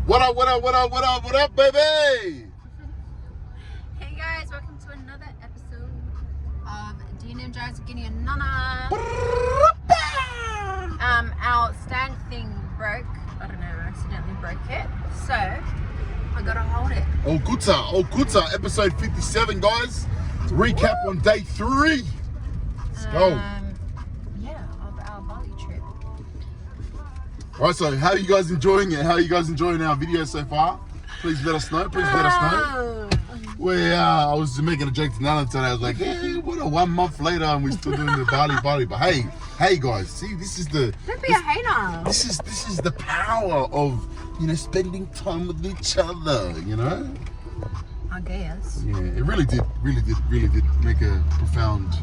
What up, what up, what up, what up, what up, baby? Hey guys, welcome to another episode of Dina and Joe's Kini and Nana. Our stand thing broke. I don't know, I accidentally broke it. So, I gotta hold it. Oh, Guta, episode 57, guys. Recap on day 3. Let's go. Yeah, of our Bali trip. Alright, so how are you guys enjoying it? How are you guys enjoying our video so far? Please let us know. I was making a joke to Nana today. I was like, hey, what a 1 month later and we're still doing the Bali. But hey guys, see, this is the... Don't be a hater. This is the power of, spending time with each other, I guess. Yeah, it really did make a profound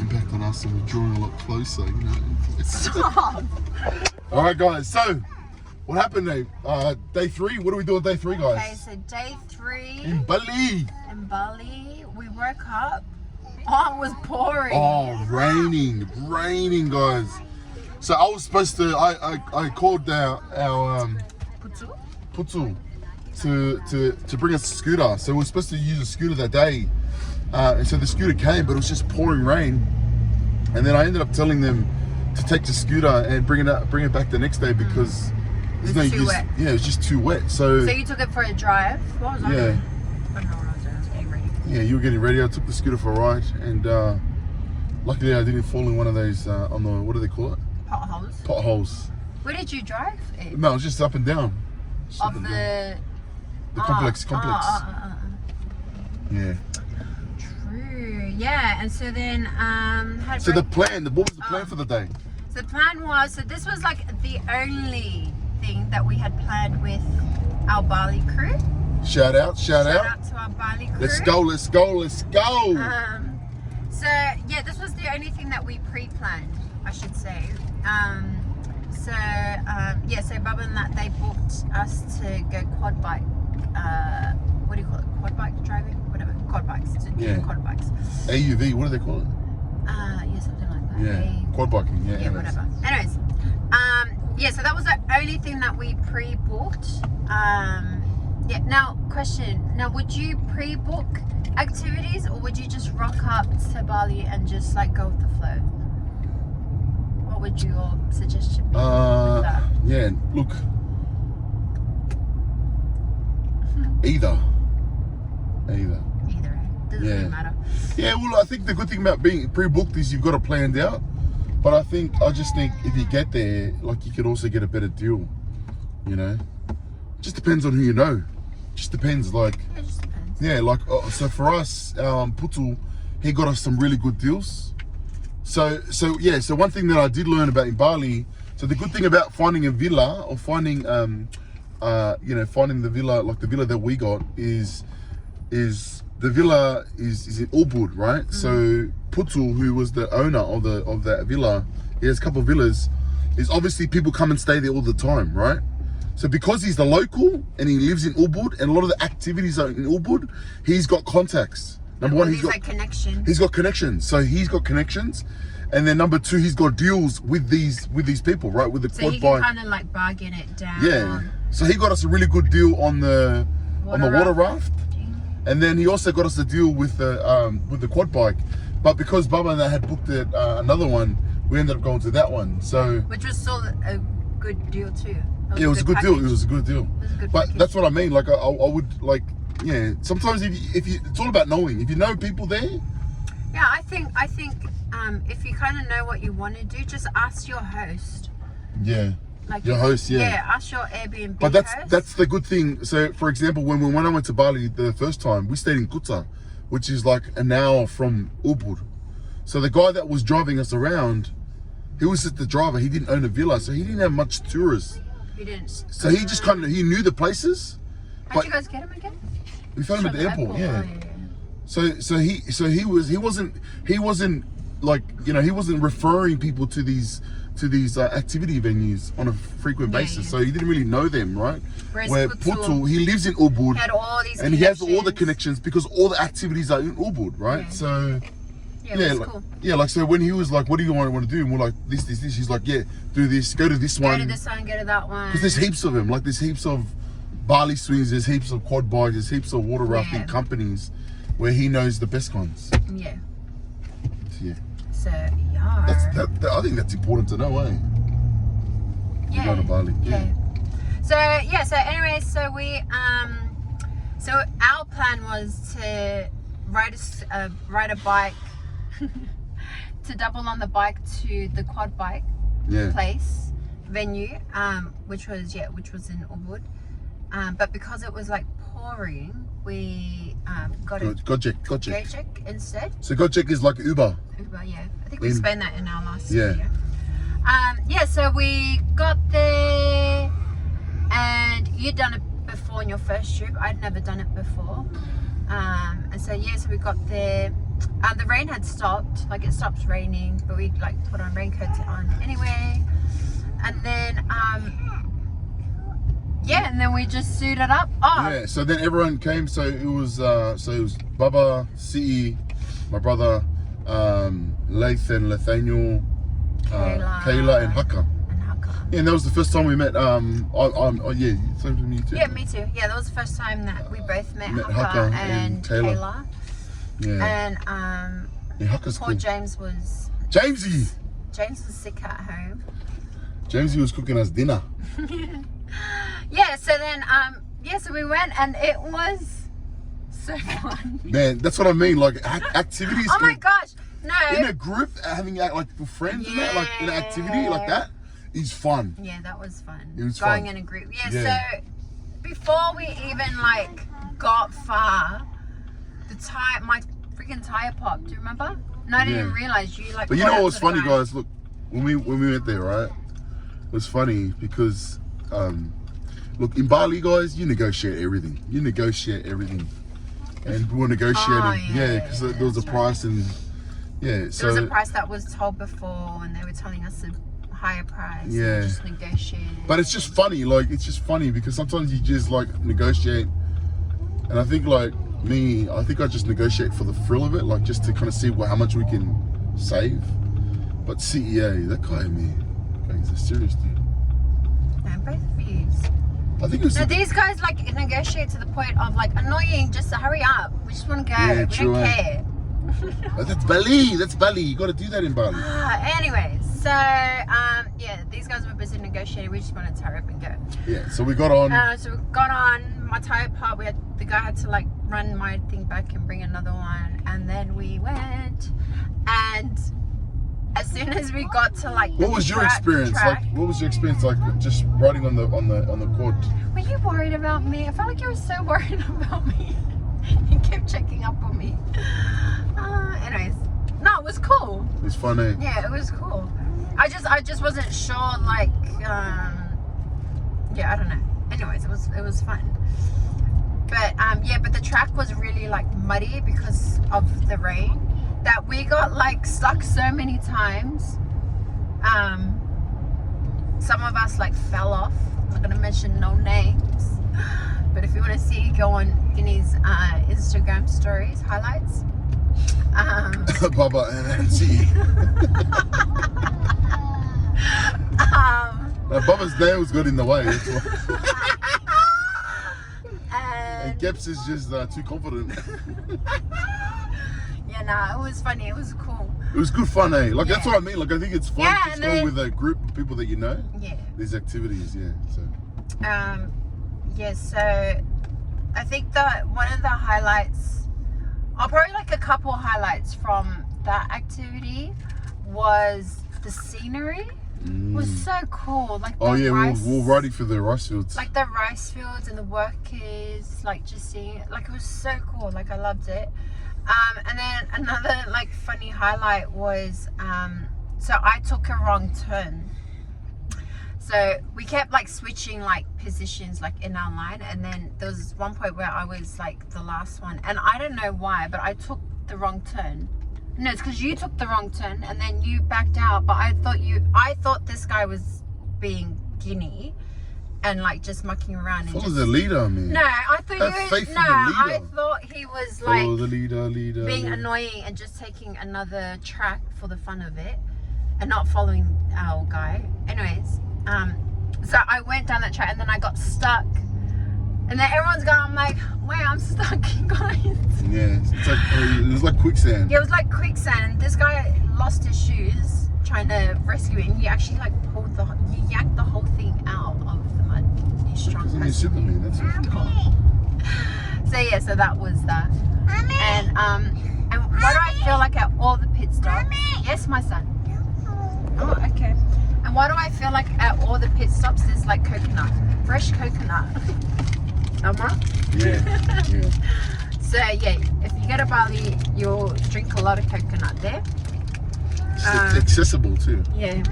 impact on us, and we're drawing a lot closer, Stop. All right, guys. So, what happened, Dave? Day 3. What are we doing day 3, guys? Okay, so day 3 in Bali. In Bali, we woke up. Oh, it was pouring. Oh, raining, guys. So I was supposed to. I called our Putu to bring us a scooter. So we were supposed to use a scooter that day, and so the scooter came, but it was just pouring rain. And then I ended up telling them to take the scooter and bring it back the next day because there's no use. Wet. Yeah, it was just too wet. So you took it for a drive? What was I doing? I don't know what I was doing. I was getting ready. Yeah, you were getting ready. I took the scooter for a ride, and luckily I didn't fall in one of those on the, what do they call it? Potholes. Where did you drive it? No, it was just up and down. The complex. Yeah. True. Yeah, and so then what was the plan for the day? So the plan was, so this was like the only thing that we had planned with our Bali crew. Shout out to our Bali crew. Let's go. So yeah, this was the only thing that we pre-planned, I should say. So Baba and that, they booked us to go quad bike. What do you call it? Quad bike driving? Whatever. Quad bikes. Quad bikes. AUV, what do they call it? Yeah, something like that. Yeah. Quad biking, yeah. Yeah, whatever. Anyways, so that was the only thing that we pre-booked. Now, question. Now, would you pre-book activities or would you just rock up to Bali and just like go with the flow? What would your suggestion be with that? Yeah, look. Either. Doesn't really matter. Yeah, well, I think the good thing about being pre-booked is you've got it planned out. But I just think if you get there, like, you could also get a better deal. Just depends on who you know. Just depends, like. It just depends. Yeah, like, so for us, Putu, he got us some really good deals. So one thing that I did learn about in Bali, so the good thing about finding a villa or finding finding the villa, like the villa that we got, is the villa is in Ubud, right? Mm-hmm. So Putu, who was the owner of that villa, he has a couple of villas, is obviously people come and stay there all the time, right? So because he's the local and he lives in Ubud and a lot of the activities are in Ubud, he's got contacts. Number one, he's got connections. He's got connections. So he's got connections. And then number 2, he's got deals with these people, right? With the quad bike. So he can kind of like bargain it down. Yeah. So he got us a really good deal on the water raft. And then he also got us a deal with the quad bike. But because Baba and I had booked another one, we ended up going to that one. So which was still a good deal too. It was a good deal. It was a good deal. But that's what I mean. Like I would like. Yeah, sometimes if you, it's all about knowing. If you know people there. Yeah, I think if you kind of know what you want to do, just ask your host. Yeah. Like your host, yeah. Yeah, ask your Airbnb But that's the good thing. So, for example, when I went to Bali the first time, we stayed in Kuta, which is like an hour from Ubud. So the guy that was driving us around, he was just the driver. He didn't own a villa, so he didn't have much tourists. He didn't. So he just he knew the places. How'd you guys get him again? We found him at the airport. Yeah. Oh, yeah. So he wasn't like, he wasn't referring people to these activity venues on a frequent basis. So he didn't really know them, right? Where Putu, he lives in Ubud, had all these and he has all the connections because all the activities are in Ubud, right? Yeah. So cool. Like so when he was like, what do you want to do? And we're like, this. He's like, yeah, do this, go to this one. Go to this one, go to that one. Because there's heaps of them. Like there's heaps of Bali swings, there's heaps of quad bikes, there's heaps of water rafting companies where he knows the best ones. Yeah. So, yeah. So yeah. I think that's important to know, eh? Yeah. Going to Bali. Yeah. So yeah. So anyway, so we so our plan was to ride a bike to double on the bike to the quad bike place venue, which was in Ubud. But because it was like pouring, we got Gojek instead. So Gojek is like Uber. Uber, yeah. I think we explained that in our last Yeah. video. So we got there, and you'd done it before in your first trip. I'd never done it before. And so we got there. The rain had stopped, like it stopped raining, but we like put our raincoats on anyway. And then and then we just suited up. Yeah, so then everyone came. So it was Baba, CE, my brother, Laith and Nathaniel, Kayla and Haka. Yeah, and that was the first time we met. Same to me too. Yeah, me too. Yeah, that was the first time that we both met Haka and Kayla. Yeah. And Haka's poor cool. James was sick at home. Jamesy was cooking us dinner. Yeah, so then so we went, and it was so fun. Man, that's what I mean. Like activities. Oh my gosh, no. In a group, having like with friends and that, like in an activity like that is fun. Yeah, that was fun. It was going fun. in a group. Yeah, so before we even like got far, my freaking tire popped. Do you remember? No, I didn't realize you like. But you know what was funny, guys? Look, when we went there, right? It was funny because look, in Bali, guys, you negotiate everything. And we were negotiating, because there was a price, and there was a price that was told before, and they were telling us a higher price. Yeah. And we just negotiated. But it's just funny, because sometimes you just like negotiate, and I think like me, I just negotiate for the thrill of it, like just to kind of see how much we can save. But CEA, that guy, he's a serious dude. No, both of you. I think it was. No, these guys like negotiate to the point of like annoying. Just to hurry up. We just want to go. Yeah, we don't care. That's Bali. You got to do that in Bali. Anyways, so these guys were busy negotiating. We just wanted to hurry up and go. Yeah, so we got on. So we got on. My tire popped. The guy had to like run my thing back and bring another one, and then we went. And as soon as we got to like what was your experience like just riding on the quad? Were you worried about me? I felt like you were so worried about me. You kept checking up on me. Anyways, no, it was cool. It was fun, eh? Yeah, it was cool. I just wasn't sure, like I don't know. Anyways, it was fun. But but the track was really like muddy because of the rain. That we got like stuck so many times. Some of us like fell off. I'm not gonna mention no names, but if you want to see, go on Kini's Instagram stories highlights. Baba and C. Baba's nails got in the way. That's why. And Geps is just too confident. Yeah, nah, it was funny. It was cool. It was good fun, eh? Like that's what I mean. Like I think it's fun to go with a group of people that you know. Yeah. These activities, yeah. So. So I think that one of the highlights, or probably like a couple highlights from that activity, was the scenery. Was so cool. Like we were riding through the rice fields. Like the rice fields and the workers, like just seeing it. Like it was so cool. Like I loved it. And then another like funny highlight was so I took a wrong turn. So we kept like switching like positions like in our line, and then there was one point where I was like the last one, and I don't know why, but I took the wrong turn. No, it's because you took the wrong turn and then you backed out, but I thought this guy was being Kini and like just mucking around. Follow the leader, man. No, I thought he was like follow the leader, being annoying and just taking another track for the fun of it and not following our guy. Anyways, so I went down that track and then I got stuck And then everyone's going, I'm like, wait, I'm stuck, guys. Yeah, it was like quicksand. Yeah, it was like quicksand. This guy lost his shoes trying to rescue it, and he actually like he yanked the whole thing out of the mud. He's strong. He's Superman, that's it. So yeah, so that was that. And why do I feel like at all the pit stops? Yes, my son. Oh, okay. And why do I feel like at all the pit stops there's like coconut, fresh coconut? Amra? Yeah. So yeah, if you go to Bali, you'll drink a lot of coconut there. It's accessible too. Yeah.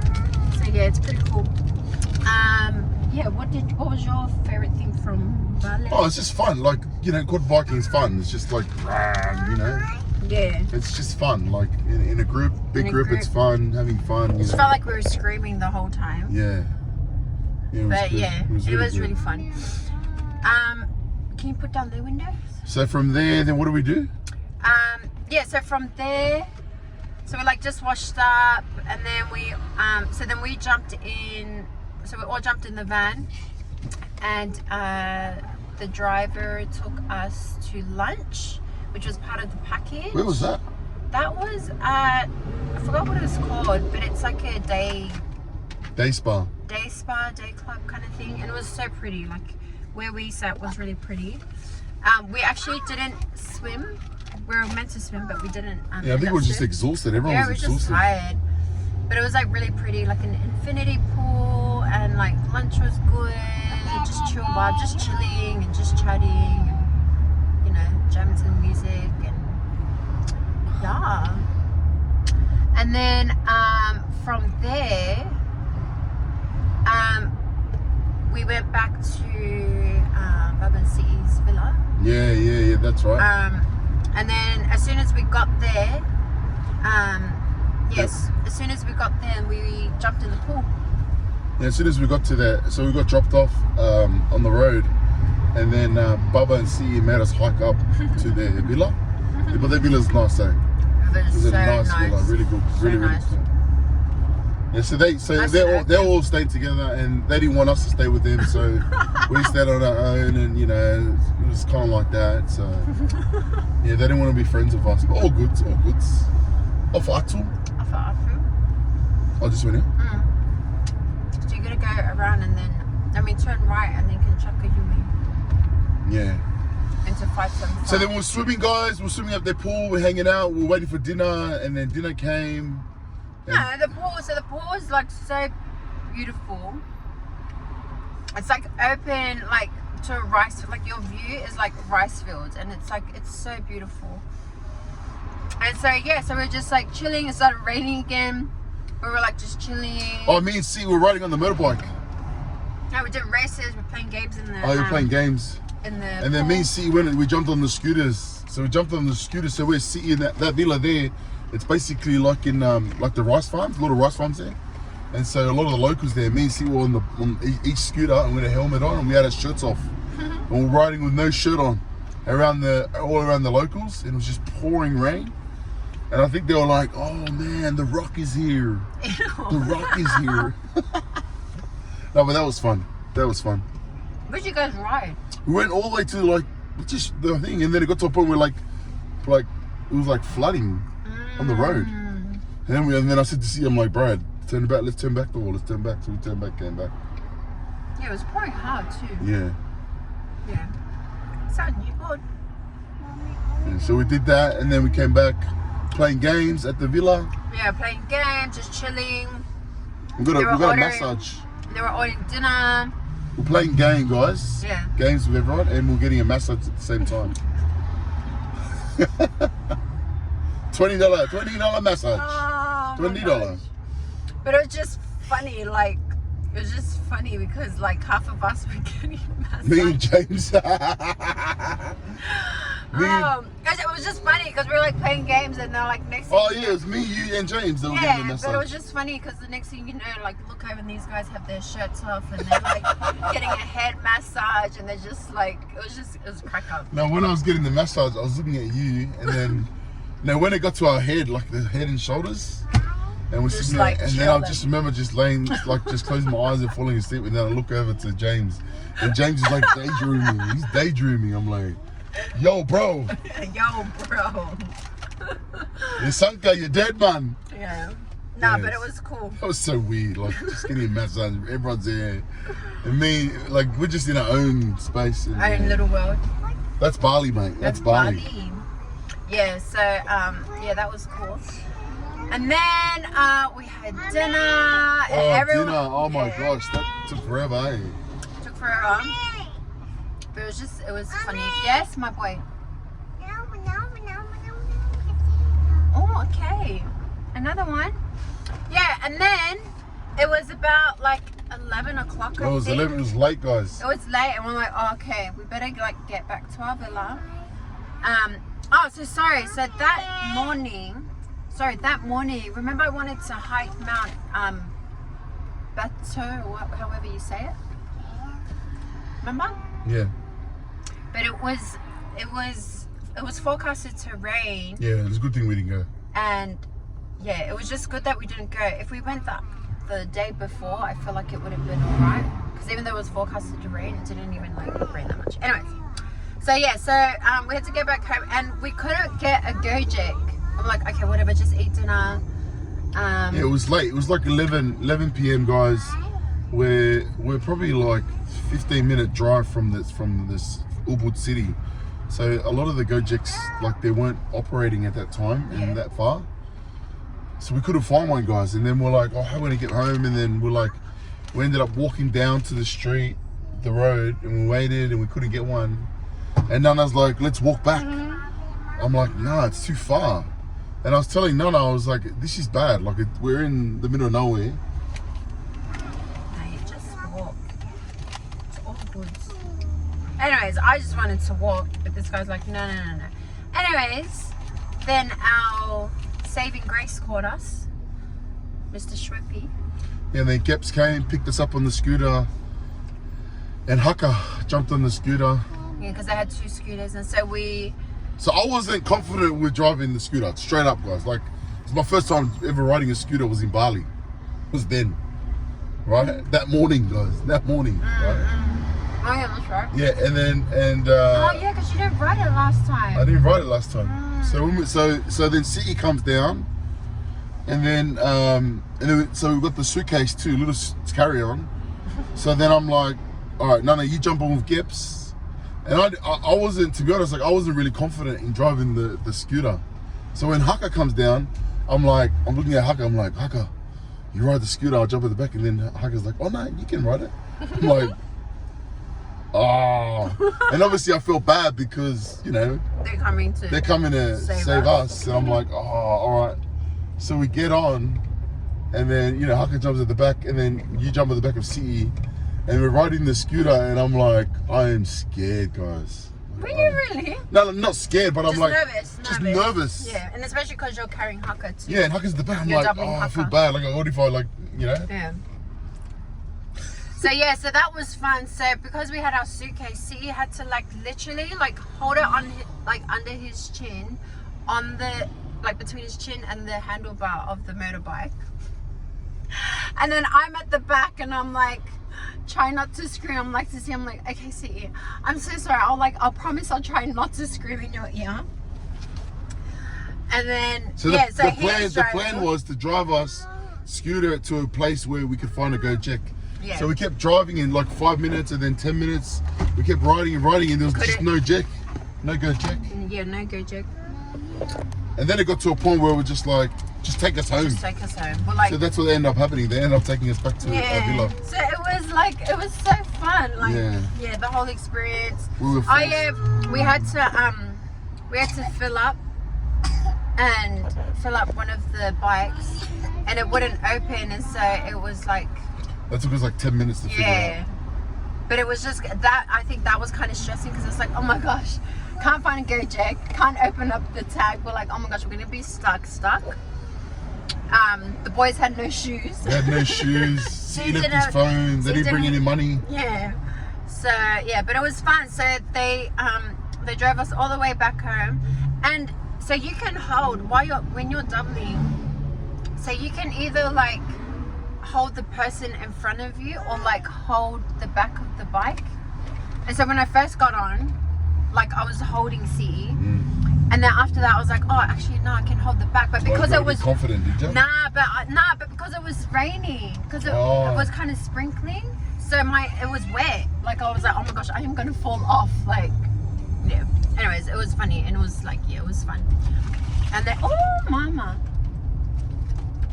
So yeah, it's pretty cool. Yeah. What was your favorite thing from Bali? Oh, it's just fun. Like, you know, quad biking is fun. It's just like, you know. Yeah. It's just fun. Like in a group, big group, it's fun, having fun. It just felt like we were screaming the whole time. Yeah. It was really fun. Can you put down the windows? So from there, then what do we do? Yeah, so from there, so we like just washed up, and then we jumped in, so we all jumped in the van, and the driver took us to lunch, which was part of the package. Where was that? That was at, I forgot what it was called, but it's like a day spa, day club kind of thing, and it was so pretty. Like where we sat was really pretty. We actually didn't swim. We were meant to swim, but we didn't. Yeah, I think we were just exhausted. Everyone was exhausted. Just tired. But it was like really pretty, like an infinity pool, and like lunch was good. Just chill vibe, just chilling and just chatting, and you know, jamming to the music, and yeah. And then from there, we went back to Baba and C's villa. Yeah, that's right. And then as soon as we got there, as soon as we got there, we jumped in the pool. Yeah, as soon as we got to that, so we got dropped off on the road, and then Baba and C made us hike up to their villa. But their villa's nice, eh? It was a so nice villa, really good, really nice. cool. Yeah, so they all stayed together, and they didn't want us to stay with them, so we stayed on our own, and you know, it was kind of like that. So yeah, they didn't want to be friends with us, but all good. Off Atu. Oh, just went here. So you're gonna go around and then, turn right and then Kanchaka Yumi. Yeah. Into 575. So then we were swimming, guys. We were swimming up their pool. We're hanging out. We were waiting for dinner, and then dinner came. No, the pool is like so beautiful. It's like open, like to a rice, like your view is like rice fields, and it's so beautiful. And so yeah, so we're just like chilling. It started raining again. We were like just chilling. Oh, me and C were riding on the motorbike. No, we did races. We're playing games in the. Oh, you're playing games. In the. And then me and C we jumped on the scooters. So we jumped on the scooters. So we're sitting in that villa there. It's basically like in like the rice farms, little rice farms there. And so a lot of the locals there, me and C were on each scooter, and we had a helmet on, and we had our shirts off. And we're riding with no shirt on all around the locals, and it was just pouring rain. And I think they were like, "Oh man, the Rock is here! The Rock is here!" No, but that was fun. Where'd you guys ride? We went all the way to like just the thing, and then it got to a point where like it was like flooding on the road. And then I said to C, I'm like, "Brad, turn back. Let's turn back the wall. Let's turn back." So we turned back, came back. Yeah, it was pouring hard too. Yeah. Sound you good? Yeah, so we did that, and then we came back, playing games at the villa. Yeah, playing games, just chilling. We got a massage. They were ordering dinner. We're playing game, guys. Yeah. Games with everyone, and we're getting a massage at the same time. $20 massage. Oh, $20. But it was just funny, because like half of us were getting massage. Me and James. It was just funny because we were like playing games, and they're like next thing it was me, you, and James that were getting the massage. But it was just funny because the next thing you know, like look over and these guys have their shirts off, and they're like getting a head massage, and they're just like it was crack up. Now when I was getting the massage, I was looking at you, and then when it got to our head, like the head and shoulders, And we're Just sitting like there, and then I chilling. just remember just laying, like just closing my eyes and falling asleep, and then I look over to James, and James is like daydreaming. He's daydreaming. I'm like, yo, bro, Yo, bro. Sanka, you're dead, man. Yeah. Nah, but Yes. it was cool. That was so weird. Like just getting a massage, everyone's there, and me, like we're just in our own space. And, Own little world. that's Bali, mate. That's Bali. Yeah, so yeah, that was cool. And then we had dinner. Oh, Everyone, dinner! Oh my yeah, gosh, that took forever. Eh? took forever. But it was funny. Yes, my boy. Oh, okay. Another one. Yeah, and then it was about like 11 o'clock. Oh, it was 11. It was late, guys. It was late, and we're like, oh, okay, we better like get back to our villa. Oh, so sorry. So that morning, remember I wanted to hike Mount Bateau, however you say it. Remember? Yeah. But it was forecasted to rain, Yeah, it's a good thing we didn't go. and yeah, it was just good that we didn't go. If we went the day before, I feel like it would have been alright. Because even though it was forecasted to rain, it didn't even like rain that much. Anyways, so yeah, we had to go back home, and we couldn't get a Gojek. I'm like, okay, whatever, just eat dinner. Yeah, it was late. It was like 11 p.m. guys. We're probably like 15-minute drive from this Ubud city. So a lot of the Gojeks, like they weren't operating at that time and that far. So we couldn't find one, guys. And then we're like, oh, how are we gonna get home? And then we ended up walking down to the street, the road, and we waited and we couldn't get one. And Nana's like, let's walk back. I'm like, nah, it's too far. And I was telling Nana, I was like, this is bad. Like we're in the middle of nowhere. Hey, just walk. It's all good. Anyways, I just wanted to walk, but this guy's like, no. Anyways, then our saving grace caught us, Mr. Shweppy. Yeah, and then Geps came, picked us up on the scooter, and Haka jumped on the scooter. Yeah, because I had 2 scooters, and so we. So I wasn't confident with driving the scooter, straight up, guys. Like, it's my first time ever riding a scooter was in Bali. It was then, right? That morning, guys. That morning, right? Oh yeah, that's right. Yeah, and Oh yeah, because you didn't ride it last time. I didn't ride it last time. So then City comes down, and then so we've got the suitcase too, little carry on. So then I'm like, all right, Nana, you jump on with Gips. And I wasn't, to be honest, like I wasn't really confident in driving the scooter. So when Haka comes down, I'm looking at Haka, I'm like, Haka, you ride the scooter, I'll jump at the back. And then Haka's like, oh no, you can ride it. I'm like, oh. And obviously I feel bad because, you know, They're coming to save us. And I'm like, oh, all right. So we get on, and then, you know, Haka jumps at the back, and then you jump at the back of CE. And we're riding the scooter, and I'm like, I am scared, guys. Were you really? No, I'm not scared, but I'm like, just nervous. nervous. Yeah, and especially because you're carrying Haka too. Yeah, and Haka's at the back. I'm You're like, doubling oh, I feel Haka. bad. Like, what if I, like, you know? Yeah. So yeah, so that was fun. So because we had our suitcase, he had to like literally like hold it on like under his chin, on the like between his chin and the handlebar of the motorbike. And then I'm at the back, and I'm like, try not to scream. I'm like, okay, see, I'm so sorry. I'll promise I'll try not to scream in your ear. And then So yeah, the plan was to drive us scooter to a place where we could find a Gojek. Yeah. So we kept driving in like 5 minutes, and then 10 minutes. We kept riding, and there was just no Gojek. Yeah, no Gojek. And then it got to a point where we're just like, just take us home. Just take us home. We're like, So that's what ended up happening. They ended up taking us back to our villa. So it was so fun. Like yeah, the whole experience. We were Oh yeah, we had to fill up one of the bikes, and it wouldn't open, and so it was like That took us like 10 minutes to figure out. But it was just that, I think that was kind of stressing, because it's like, oh my gosh, can't find a Gojek, can't open up the tag. We're like, oh my gosh, we're gonna be stuck. The boys had no shoes. They had no shoes. He left his phone. They didn't bring any money. Yeah. So yeah, but it was fun. So they drove us all the way back home, and so you can hold when you're doubling. So you can either like hold the person in front of you or like hold the back of the bike. And so when I first got on, like I was holding CE, and then after that I was like, oh, actually no, I can hold the back. But because it was confident, did you? but because it was raining, because it was kind of sprinkling, so it was wet. Like I was like, oh my gosh, I am gonna fall off. Like, yeah. Anyways, it was funny, and it was like, yeah, it was fun. And then, oh, mama,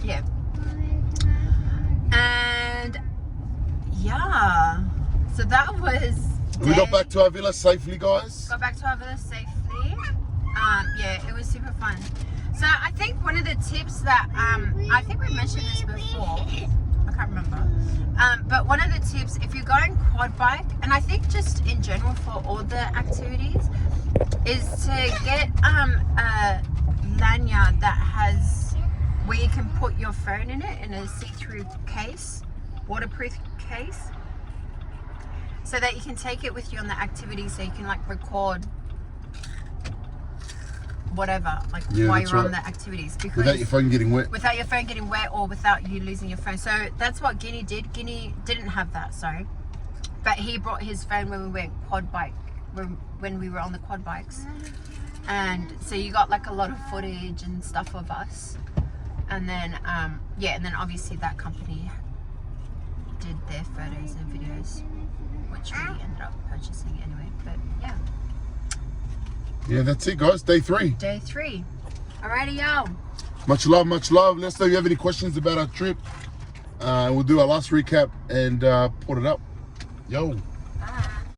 yeah. And yeah, so that was. We got back to our villa safely, guys. Got back to our villa safely. Yeah, it was super fun. So I think one of the tips that I think we mentioned this before. I can't remember. But one of the tips, if you're going quad bike, and I think just in general for all the activities, is to get a lanyard that has where you can put your phone in it in a see-through case, waterproof case, so that you can take it with you on the activity, so you can like record whatever, like while you're on the activities, because without your phone getting wet. Without your phone getting wet, or without you losing your phone. So that's what Kini did. Kini didn't have that, sorry, but he brought his phone when we went quad bike, when we were on the quad bikes, and so you got like a lot of footage and stuff of us. And then yeah, and then obviously that company did their photos and videos, which we ended up purchasing anyway. But yeah. Yeah, that's it, guys. Day 3. Day 3. Alrighty, y'all. Much love, much love. Let us know if you have any questions about our trip. We'll do our last recap and put it up. Yo.